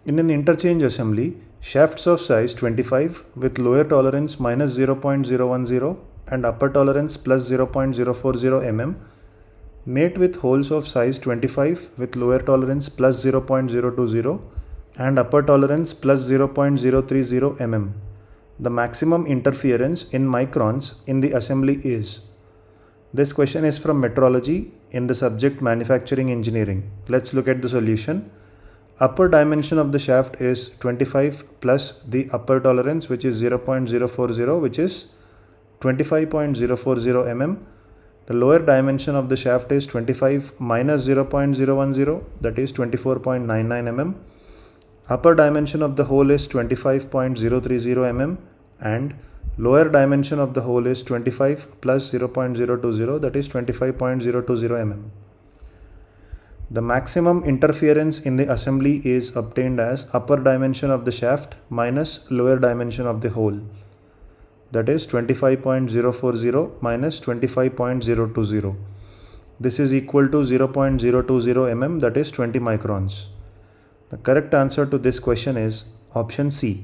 In an interchange assembly, shafts of size 25 with lower tolerance minus 0.010 and upper tolerance plus 0.040 mm mate with holes of size 25 with lower tolerance plus 0.020 and upper tolerance plus 0.030 mm. The maximum interference in microns in the assembly is. This question is from Metrology in the subject Manufacturing Engineering. Let's look at the solution. Upper dimension of the shaft is 25 plus the upper tolerance, which is 0.040, which is 25.040 mm. The lower dimension of the shaft is 25 minus 0.010, that is 24.99 mm. Upper dimension of the hole is 25.030 mm and lower dimension of the hole is 25 plus 0.020, that is 25.020 mm. The maximum interference in the assembly is obtained as upper dimension of the shaft minus lower dimension of the hole, that is 25.040 minus 25.020. This is equal to 0.020 mm, that is 20 microns. The correct answer to this question is option C.